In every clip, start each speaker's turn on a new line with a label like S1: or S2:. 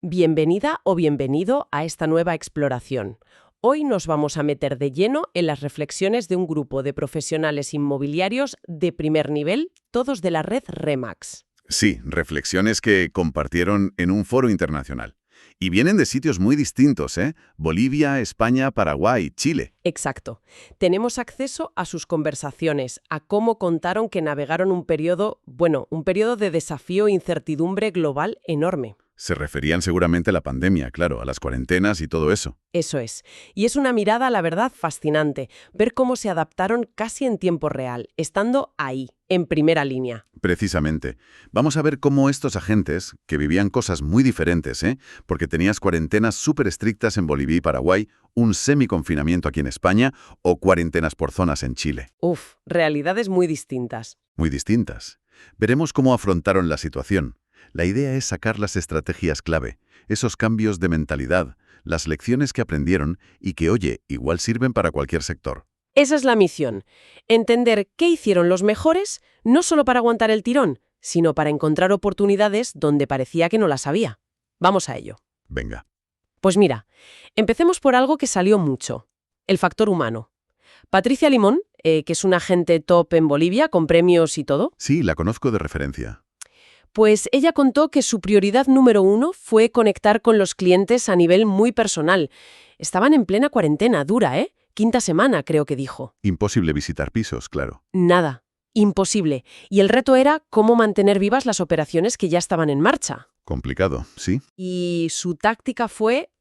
S1: Bienvenida o bienvenido a esta nueva exploración. Hoy nos vamos a meter de lleno en las reflexiones de un grupo de profesionales inmobiliarios de primer nivel, todos de la red RE/MAX.
S2: Sí, reflexiones que compartieron en un foro internacional. Y vienen de sitios muy distintos, ¿eh? Bolivia, España, Paraguay, Chile.
S1: Exacto. Tenemos acceso a sus conversaciones, a cómo contaron que navegaron un periodo de desafío e incertidumbre global enorme.
S2: Se referían seguramente a la pandemia, claro, a las cuarentenas y todo eso.
S1: Eso es. Y es una mirada, la verdad, fascinante, ver cómo se adaptaron casi en tiempo real, estando ahí, en primera línea.
S2: Precisamente. Vamos a ver cómo estos agentes, que vivían cosas muy diferentes, porque tenías cuarentenas súper estrictas en Bolivia y Paraguay, un semiconfinamiento aquí en España o cuarentenas por zonas en Chile.
S1: Realidades muy distintas.
S2: Muy distintas. Veremos cómo afrontaron la situación. La idea es sacar las estrategias clave, esos cambios de mentalidad, las lecciones que aprendieron y que, oye, igual sirven para cualquier sector.
S1: Esa es la misión. Entender qué hicieron los mejores, no solo para aguantar el tirón, sino para encontrar oportunidades donde parecía que no las había. Vamos a ello.
S2: Venga.
S1: Pues mira, empecemos por algo que salió mucho, el factor humano. Patricia Limón, que es una agente top en Bolivia, con premios y todo,
S2: Sí, la conozco de referencia.
S1: pues ella contó que su prioridad número 1 fue conectar con los clientes a nivel muy personal. Estaban en plena cuarentena, dura, ¿eh? 5ª semana, creo que dijo.
S2: Imposible visitar pisos, claro.
S1: Nada. Imposible. Y el reto era cómo mantener vivas las operaciones que ya estaban en marcha.
S2: Complicado, ¿sí?
S1: Y su táctica fue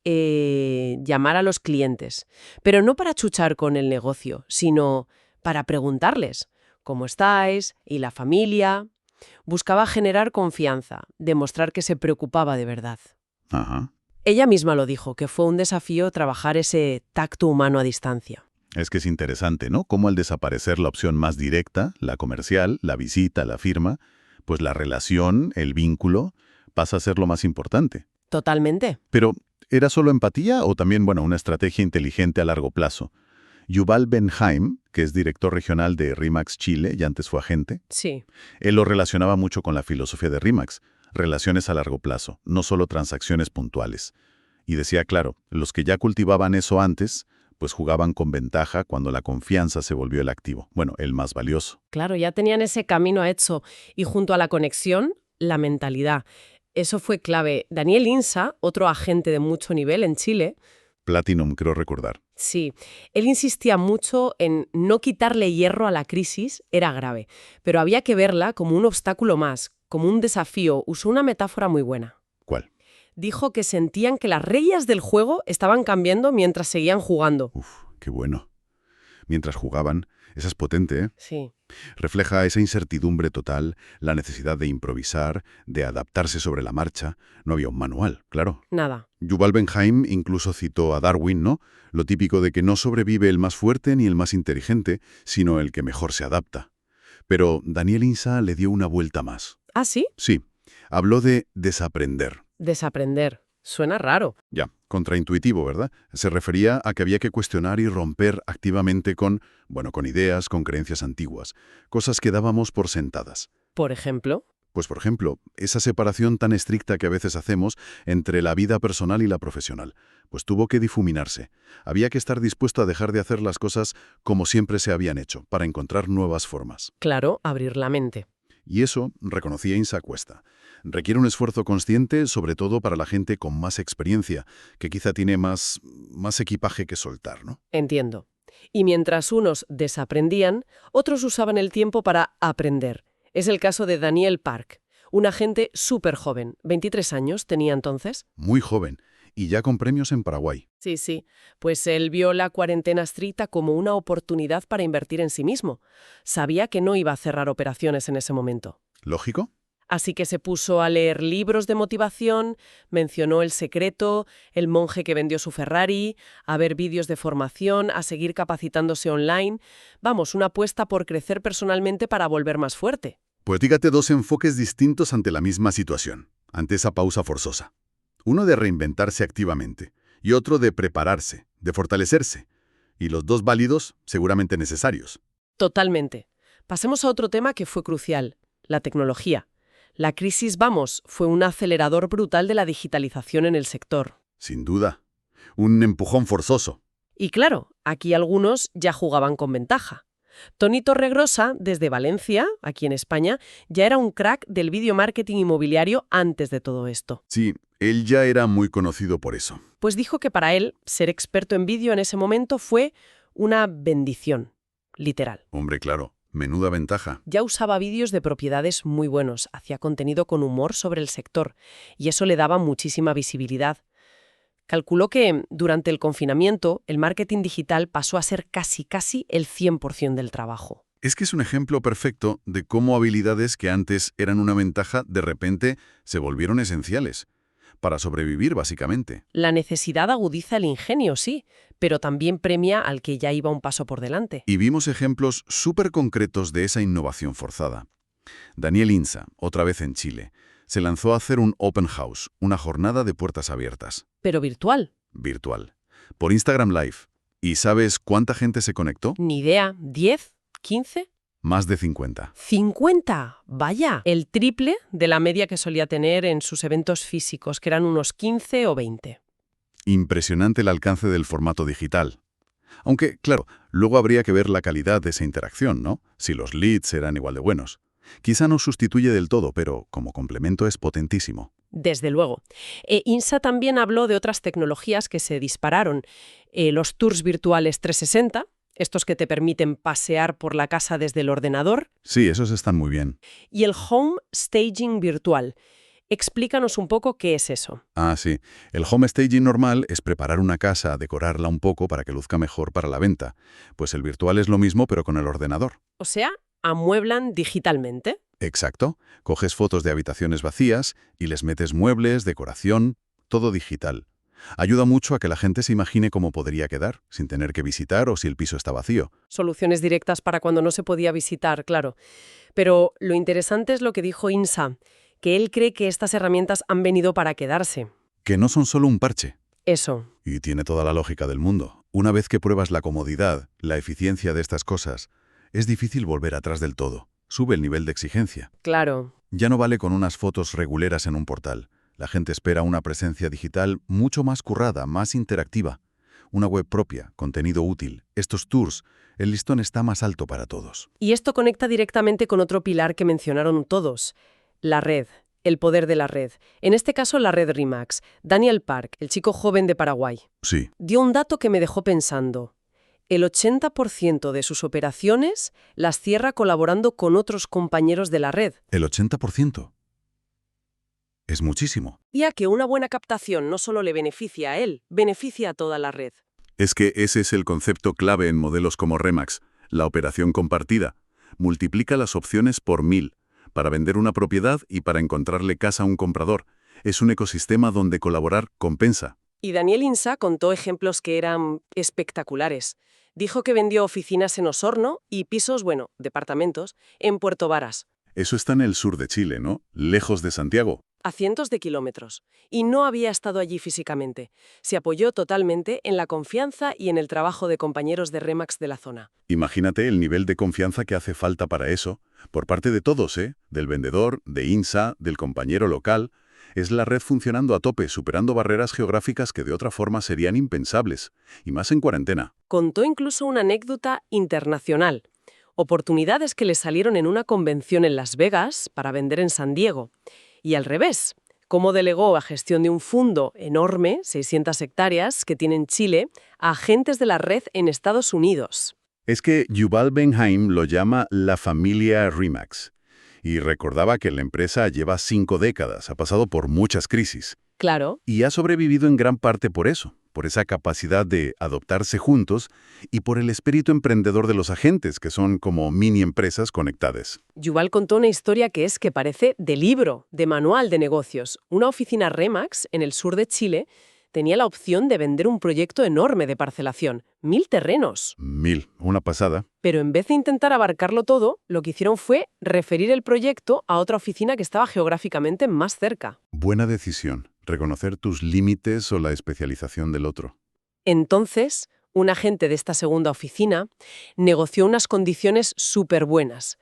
S1: llamar a los clientes. Pero no para chuchar con el negocio, sino para preguntarles ¿cómo estáis? ¿Y la familia? Buscaba generar confianza, demostrar que se preocupaba de verdad.
S2: Ajá.
S1: Ella misma lo dijo, que fue un desafío trabajar ese tacto humano a distancia.
S2: Es que es interesante, ¿no? Cómo al desaparecer la opción más directa, la comercial, la visita, la firma, pues la relación, el vínculo, pasa a ser lo más importante.
S1: Totalmente.
S2: Pero, ¿era solo empatía o también, una estrategia inteligente a largo plazo? Yuval Benhaim, que es director regional de RE/MAX Chile y antes fue agente,
S1: Sí.
S2: él lo relacionaba mucho con la filosofía de RE/MAX, relaciones a largo plazo, no solo transacciones puntuales. Y decía, claro, los que ya cultivaban eso antes, pues jugaban con ventaja cuando la confianza se volvió el activo, el más valioso.
S1: Claro, ya tenían ese camino hecho. Y junto a la conexión, la mentalidad. Eso fue clave. Daniel Insa, otro agente de mucho nivel en Chile,
S2: Platinum, creo recordar.
S1: sí, él insistía mucho en no quitarle hierro a la crisis, era grave, pero había que verla como un obstáculo más, como un desafío. Usó una metáfora muy buena.
S2: ¿Cuál?
S1: Dijo que sentían que las reglas del juego estaban cambiando mientras seguían jugando.
S2: Uf, qué bueno. Mientras jugaban, esa es potente, ¿eh?
S1: Sí,
S2: Refleja esa incertidumbre total, la necesidad de improvisar, de adaptarse sobre la marcha. No había un manual, claro.
S1: nada.
S2: Yuval Benhaim incluso citó a Darwin, ¿no? Lo típico de que no sobrevive el más fuerte ni el más inteligente, sino el que mejor se adapta. Pero Daniel Insa le dio una vuelta más.
S1: ¿Ah, sí?
S2: Sí, habló de desaprender.
S1: Desaprender. Suena raro.
S2: Ya, contraintuitivo, ¿verdad? Se refería a que había que cuestionar y romper activamente con ideas, con creencias antiguas, cosas que dábamos por sentadas.
S1: Por ejemplo,
S2: Pues, por ejemplo, esa separación tan estricta que a veces hacemos entre la vida personal y la profesional, pues tuvo que difuminarse. Había que estar dispuesto a dejar de hacer las cosas como siempre se habían hecho, para encontrar nuevas formas.
S1: claro, abrir la mente.
S2: Y eso, reconocía Insa, cuesta. Requiere un esfuerzo consciente, sobre todo para la gente con más experiencia, que quizá tiene más equipaje que soltar, ¿no?
S1: Entiendo. Y mientras unos desaprendían, otros usaban el tiempo para aprender. Es el caso de Daniel Park, un agente súper joven. 23 años tenía entonces.
S2: Muy joven, y ya con premios en Paraguay.
S1: Sí. Pues él vio la cuarentena estricta como una oportunidad para invertir en sí mismo. Sabía que no iba a cerrar operaciones en ese momento.
S2: ¿Lógico?
S1: Así que se puso a leer libros de motivación, mencionó El Secreto, El monje que vendió su Ferrari, a ver vídeos de formación, a seguir capacitándose online. Vamos, una apuesta por crecer personalmente para volver más fuerte.
S2: Pues dígate dos enfoques distintos ante la misma situación, ante esa pausa forzosa. Uno de reinventarse activamente y otro de prepararse, de fortalecerse. Y los dos válidos, seguramente necesarios.
S1: Totalmente. Pasemos a otro tema que fue crucial, la tecnología. La crisis, vamos, fue un acelerador brutal de la digitalización en el sector.
S2: Sin duda. Un empujón forzoso.
S1: Y claro, aquí algunos ya jugaban con ventaja. Toni Torregrosa, desde Valencia, aquí en España, ya era un crack del video marketing inmobiliario antes de todo esto.
S2: Sí, él ya era muy conocido por eso.
S1: Pues dijo que para él, ser experto en vídeo en ese momento fue una bendición, literal.
S2: Hombre, claro, menuda ventaja.
S1: Ya usaba vídeos de propiedades muy buenos, hacía contenido con humor sobre el sector, y eso le daba muchísima visibilidad. Calculó que, durante el confinamiento, el marketing digital pasó a ser casi el 100% del trabajo.
S2: Es que es un ejemplo perfecto de cómo habilidades que antes eran una ventaja, de repente se volvieron esenciales. Para sobrevivir, básicamente.
S1: La necesidad agudiza el ingenio, sí, pero también premia al que ya iba un paso por delante.
S2: Y vimos ejemplos súper concretos de esa innovación forzada. Daniel Insa, otra vez en Chile, se lanzó a hacer un open house, una jornada de puertas abiertas.
S1: Pero virtual.
S2: Virtual. Por Instagram Live. ¿Y sabes cuánta gente se conectó?
S1: Ni idea. ¿10? ¿15?
S2: Más de 50.
S1: ¡50! Vaya, el triple de la media que solía tener en sus eventos físicos, que eran unos 15 o 20.
S2: Impresionante el alcance del formato digital. Aunque, claro, luego habría que ver la calidad de esa interacción, ¿no? Si los leads eran igual de buenos. Quizá no sustituye del todo, pero como complemento es potentísimo.
S1: Desde luego. INSA también habló de otras tecnologías que se dispararon. Los tours virtuales 360, estos que te permiten pasear por la casa desde el ordenador.
S2: Sí, esos están muy bien.
S1: Y el home staging virtual. Explícanos un poco qué es eso.
S2: Ah, sí. El home staging normal es preparar una casa, decorarla un poco para que luzca mejor para la venta. Pues el virtual es lo mismo, pero con el ordenador.
S1: O sea, amueblan digitalmente.
S2: Exacto. Coges fotos de habitaciones vacías y les metes muebles, decoración, todo digital. Ayuda mucho a que la gente se imagine cómo podría quedar, sin tener que visitar o si el piso está vacío.
S1: Soluciones directas para cuando no se podía visitar, claro. Pero lo interesante es lo que dijo INSA, que él cree que estas herramientas han venido para quedarse.
S2: Que no son solo un parche.
S1: Eso.
S2: Y tiene toda la lógica del mundo. Una vez que pruebas la comodidad, la eficiencia de estas cosas, es difícil volver atrás del todo. Sube el nivel de exigencia.
S1: Claro.
S2: Ya no vale con unas fotos reguleras en un portal. La gente espera una presencia digital mucho más currada, más interactiva. Una web propia, contenido útil. Estos tours, el listón está más alto para todos.
S1: Y esto conecta directamente con otro pilar que mencionaron todos, la red, el poder de la red. En este caso, la red RE/MAX. Daniel Park, el chico joven de Paraguay,
S2: Sí.
S1: dio un dato que me dejó pensando. El 80% de sus operaciones las cierra colaborando con otros compañeros de la red.
S2: El 80%. Es muchísimo.
S1: Ya que una buena captación no solo le beneficia a él, beneficia a toda la red.
S2: Es que ese es el concepto clave en modelos como RE/MAX, la operación compartida. Multiplica las opciones por 1000, para vender una propiedad y para encontrarle casa a un comprador. Es un ecosistema donde colaborar compensa.
S1: Y Daniel Insa contó ejemplos que eran espectaculares. Dijo que vendió oficinas en Osorno y pisos, departamentos, en Puerto Varas,
S2: Eso está en el sur de Chile, ¿no? Lejos de Santiago.
S1: a cientos de kilómetros. Y no había estado allí físicamente. Se apoyó totalmente en la confianza y en el trabajo de compañeros de RE/MAX de la zona.
S2: Imagínate el nivel de confianza que hace falta para eso, por parte de todos, ¿eh? Del vendedor, de INSA, del compañero local. Es la red funcionando a tope, superando barreras geográficas que de otra forma serían impensables, y más en cuarentena.
S1: Contó incluso una anécdota internacional. Oportunidades que le salieron en una convención en Las Vegas para vender en San Diego. Y al revés, cómo delegó a gestión de un fondo enorme, 600 hectáreas, que tiene en Chile, a agentes de la red en Estados Unidos.
S2: Es que Yuval Benhaim lo llama la familia RE/MAX. Y recordaba que la empresa lleva 5 décadas, ha pasado por muchas crisis.
S1: Claro.
S2: Y ha sobrevivido en gran parte por eso, por esa capacidad de adoptarse juntos y por el espíritu emprendedor de los agentes, que son como mini empresas conectadas.
S1: Yuval contó una historia que parece de libro, de manual de negocios. Una oficina RE/MAX en el sur de Chile tenía la opción de vender un proyecto enorme de parcelación, 1000 terrenos.
S2: 1000, una pasada.
S1: Pero en vez de intentar abarcarlo todo, lo que hicieron fue referir el proyecto a otra oficina que estaba geográficamente más cerca.
S2: Buena decisión, reconocer tus límites o la especialización del otro.
S1: Entonces, un agente de esta segunda oficina negoció unas condiciones súper buenas.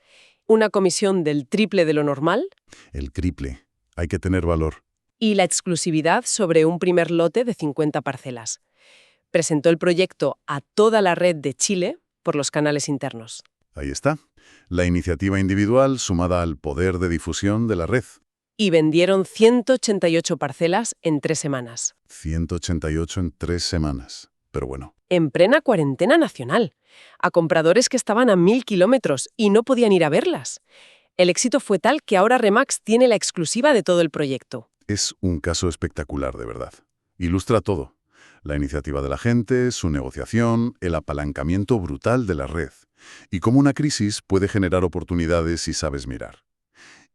S1: una comisión del triple de lo normal
S2: El triple. Hay que tener valor.
S1: y la exclusividad sobre un primer lote de 50 parcelas. Presentó el proyecto a toda la red de Chile por los canales internos.
S2: Ahí está. La iniciativa individual sumada al poder de difusión de la red.
S1: Y vendieron 188 parcelas en 3 semanas.
S2: 188 en 3 semanas. Pero bueno,
S1: En plena cuarentena nacional, a compradores que estaban a 1000 kilómetros y no podían ir a verlas. El éxito fue tal que ahora Remax tiene la exclusiva de todo el proyecto.
S2: es un caso espectacular de verdad. Ilustra todo. La iniciativa de la gente, su negociación, el apalancamiento brutal de la red. Y cómo una crisis puede generar oportunidades si sabes mirar.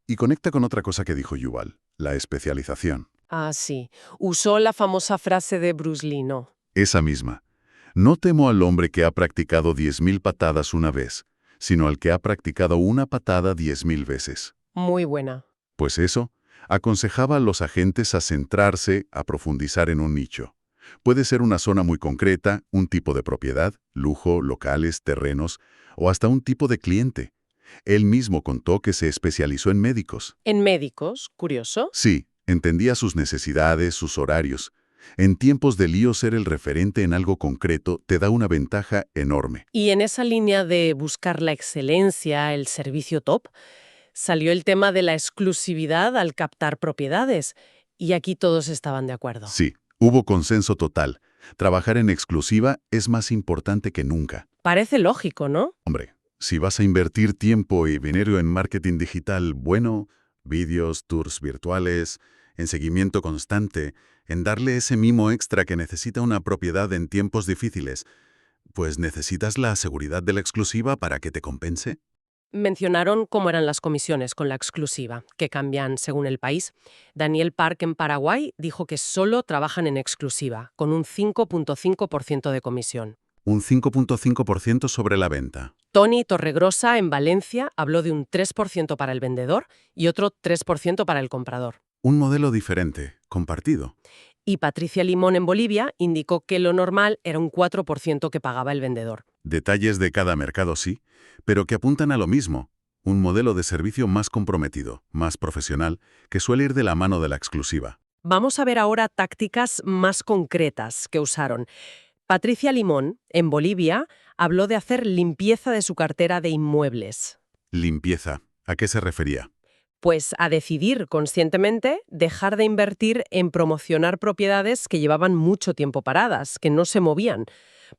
S2: Y conecta con otra cosa que dijo Yuval, la especialización.
S1: Ah, sí. Usó la famosa frase de Bruce Lee, ¿no?
S2: Esa misma. No temo al hombre que ha practicado 10.000 patadas una vez, sino al que ha practicado una patada 10.000 veces.
S1: Muy buena.
S2: Pues eso, aconsejaba a los agentes a centrarse, a profundizar en un nicho. Puede ser una zona muy concreta, un tipo de propiedad, lujo, locales, terrenos, o hasta un tipo de cliente. Él mismo contó que se especializó en médicos.
S1: En médicos, curioso.
S2: Sí, entendía sus necesidades, sus horarios. En tiempos de lío ser el referente en algo concreto te da una ventaja enorme.
S1: Y en esa línea de buscar la excelencia, el servicio top, salió el tema de la exclusividad al captar propiedades. Y aquí todos estaban de acuerdo.
S2: Sí, hubo consenso total. Trabajar en exclusiva es más importante que nunca.
S1: Parece lógico, ¿no?
S2: Hombre, si vas a invertir tiempo y dinero en marketing digital bueno, vídeos, tours virtuales, en seguimiento constante, en darle ese mimo extra que necesita una propiedad en tiempos difíciles, pues necesitas la seguridad de la exclusiva para que te compense.
S1: Mencionaron cómo eran las comisiones con la exclusiva, que cambian según el país. Daniel Park en Paraguay dijo que solo trabajan en exclusiva, con un 5.5% de comisión.
S2: Un 5.5% sobre la venta.
S1: Tony Torregrosa en Valencia habló de un 3% para el vendedor y otro 3% para el comprador.
S2: Un modelo diferente, compartido.
S1: Y Patricia Limón en Bolivia indicó que lo normal era un 4% que pagaba el vendedor.
S2: Detalles de cada mercado sí, pero que apuntan a lo mismo. Un modelo de servicio más comprometido, más profesional, que suele ir de la mano de la exclusiva.
S1: Vamos a ver ahora tácticas más concretas que usaron. Patricia Limón, en Bolivia, habló de hacer limpieza de su cartera de inmuebles.
S2: Limpieza. ¿A qué se refería?
S1: Pues a decidir conscientemente dejar de invertir en promocionar propiedades que llevaban mucho tiempo paradas, que no se movían,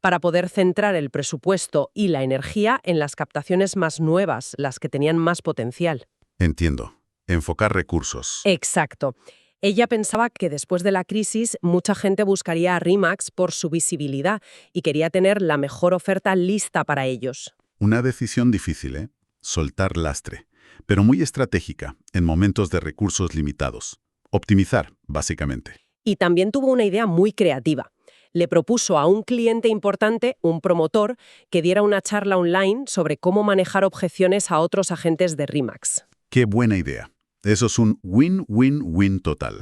S1: para poder centrar el presupuesto y la energía en las captaciones más nuevas, las que tenían más potencial.
S2: Entiendo. Enfocar recursos.
S1: Exacto. Ella pensaba que después de la crisis mucha gente buscaría a Remax por su visibilidad y quería tener la mejor oferta lista para ellos.
S2: Una decisión difícil, ¿eh? Soltar lastre, pero muy estratégica, en momentos de recursos limitados. Optimizar, básicamente.
S1: Y también tuvo una idea muy creativa. Le propuso a un cliente importante, un promotor, que diera una charla online sobre cómo manejar objeciones a otros agentes de Remax.
S2: ¡Qué buena idea! Eso es un win-win-win total.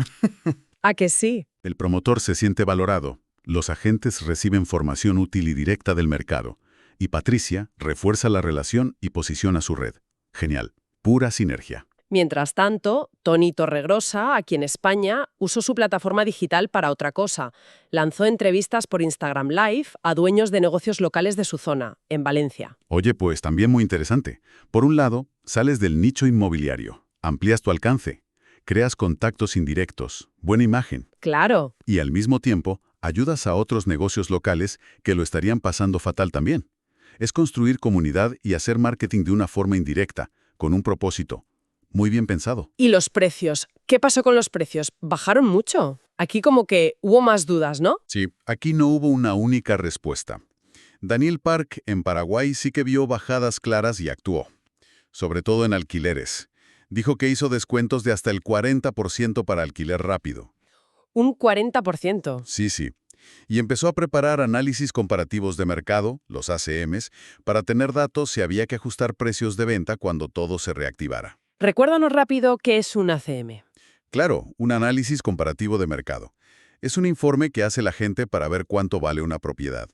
S1: ¿A que sí?
S2: El promotor se siente valorado, los agentes reciben formación útil y directa del mercado, y Patricia refuerza la relación y posiciona su red. Genial. Pura sinergia.
S1: Mientras tanto, Tony Torregrosa, aquí en España, usó su plataforma digital para otra cosa. Lanzó entrevistas por Instagram Live a dueños de negocios locales de su zona, en Valencia.
S2: Oye, pues también muy interesante. Por un lado, sales del nicho inmobiliario, amplías tu alcance, creas contactos indirectos, buena imagen,
S1: ¡Claro!
S2: y al mismo tiempo ayudas a otros negocios locales que lo estarían pasando fatal también. Es construir comunidad y hacer marketing de una forma indirecta, con un propósito. Muy bien pensado.
S1: ¿Y los precios? ¿Qué pasó con los precios? ¿Bajaron mucho? Aquí como que hubo más dudas, ¿no?
S2: Sí, aquí no hubo una única respuesta. Daniel Park en Paraguay sí que vio bajadas claras y actuó, sobre todo en alquileres. Dijo que hizo descuentos de hasta el 40% para alquiler rápido.
S1: Un 40%.
S2: Sí. Y empezó a preparar análisis comparativos de mercado, los ACMs, para tener datos si había que ajustar precios de venta cuando todo se reactivara.
S1: Recuérdanos rápido qué es un ACM.
S2: Claro, un análisis comparativo de mercado. Es un informe que hace la gente para ver cuánto vale una propiedad.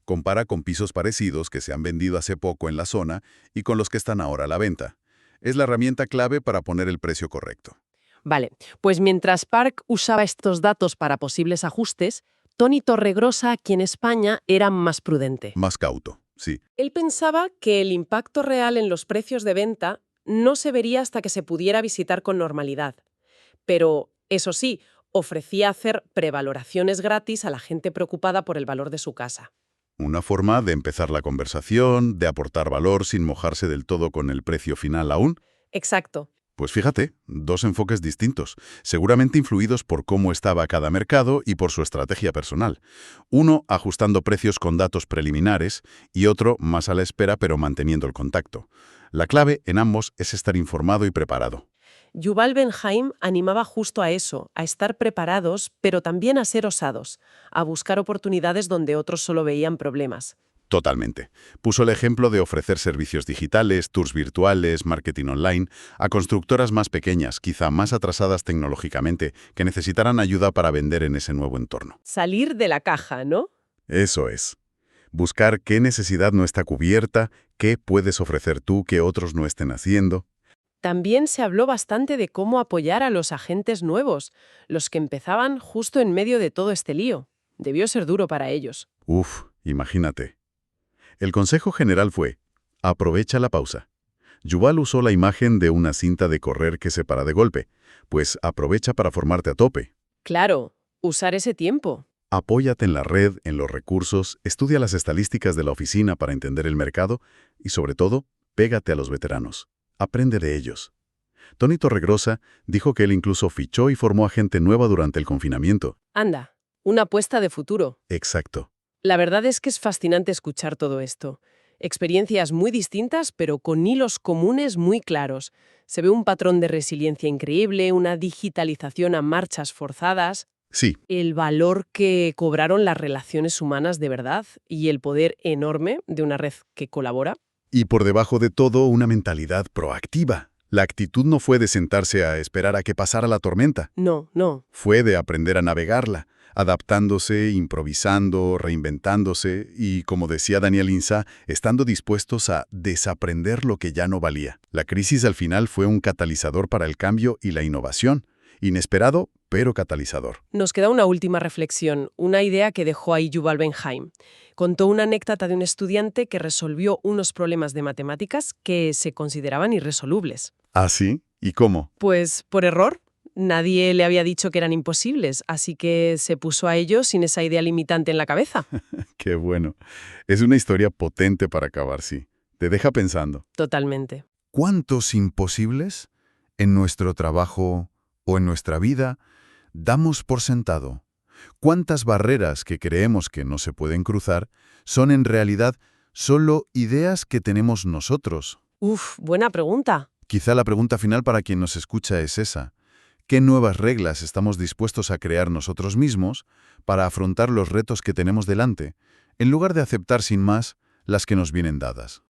S2: Compara con pisos parecidos que se han vendido hace poco en la zona y con los que están ahora a la venta. Es la herramienta clave para poner el precio correcto.
S1: Vale, pues mientras Park usaba estos datos para posibles ajustes, Tony Torregrosa aquí en España era más prudente.
S2: Más cauto, sí.
S1: Él pensaba que el impacto real en los precios de venta no se vería hasta que se pudiera visitar con normalidad. Pero, eso sí, ofrecía hacer prevaloraciones gratis a la gente preocupada por el valor de su casa.
S2: Una forma de empezar la conversación, de aportar valor sin mojarse del todo con el precio final aún.
S1: Exacto.
S2: Pues fíjate, dos enfoques distintos, seguramente influidos por cómo estaba cada mercado y por su estrategia personal. Uno ajustando precios con datos preliminares y otro más a la espera pero manteniendo el contacto. La clave en ambos es estar informado y preparado.
S1: Yuval Benhaim animaba justo a eso, a estar preparados, pero también a ser osados, a buscar oportunidades donde otros solo veían problemas.
S2: Totalmente. Puso el ejemplo de ofrecer servicios digitales, tours virtuales, marketing online, a constructoras más pequeñas, quizá más atrasadas tecnológicamente, que necesitaran ayuda para vender en ese nuevo entorno.
S1: Salir de la caja, ¿no?
S2: Eso es. Buscar qué necesidad no está cubierta, qué puedes ofrecer tú que otros no estén haciendo.
S1: También se habló bastante de cómo apoyar a los agentes nuevos, los que empezaban justo en medio de todo este lío. Debió ser duro para ellos.
S2: Uf, imagínate. El consejo general fue, aprovecha la pausa. Yuval usó la imagen de una cinta de correr que se para de golpe, pues aprovecha para formarte a tope.
S1: Claro, usar ese tiempo.
S2: Apóyate en la red, en los recursos, estudia las estadísticas de la oficina para entender el mercado y, sobre todo, pégate a los veteranos. Aprende de ellos. Tony Torregrosa dijo que él incluso fichó y formó a gente nueva durante el confinamiento.
S1: Anda, una apuesta de futuro.
S2: Exacto.
S1: La verdad es que es fascinante escuchar todo esto. Experiencias muy distintas, pero con hilos comunes muy claros. Se ve un patrón de resiliencia increíble, una digitalización a marchas forzadas,
S2: Sí,
S1: el valor que cobraron las relaciones humanas de verdad y el poder enorme de una red que colabora.
S2: y por debajo de todo una mentalidad proactiva. La actitud no fue de sentarse a esperar a que pasara la tormenta.
S1: No, no.
S2: Fue de aprender a navegarla, adaptándose, improvisando, reinventándose y, como decía Daniel Insa, estando dispuestos a desaprender lo que ya no valía. La crisis al final fue un catalizador para el cambio y la innovación. Inesperado, pero catalizador.
S1: Nos queda una última reflexión, una idea que dejó ahí Yuval Benhaim. Contó una anécdota de un estudiante que resolvió unos problemas de matemáticas que se consideraban irresolubles.
S2: ¿Ah, sí? ¿Y cómo?
S1: Pues por error. Nadie le había dicho que eran imposibles, así que se puso a ello sin esa idea limitante en la cabeza.
S2: Qué bueno. Es una historia potente para acabar, sí. Te deja pensando.
S1: Totalmente.
S2: ¿Cuántos imposibles en nuestro trabajo o en nuestra vida damos por sentado? ¿Cuántas barreras que creemos que no se pueden cruzar son en realidad solo ideas que tenemos nosotros?
S1: Uf, buena pregunta.
S2: Quizá la pregunta final para quien nos escucha es esa. ¿Qué nuevas reglas estamos dispuestos a crear nosotros mismos para afrontar los retos que tenemos delante, en lugar de aceptar sin más las que nos vienen dadas?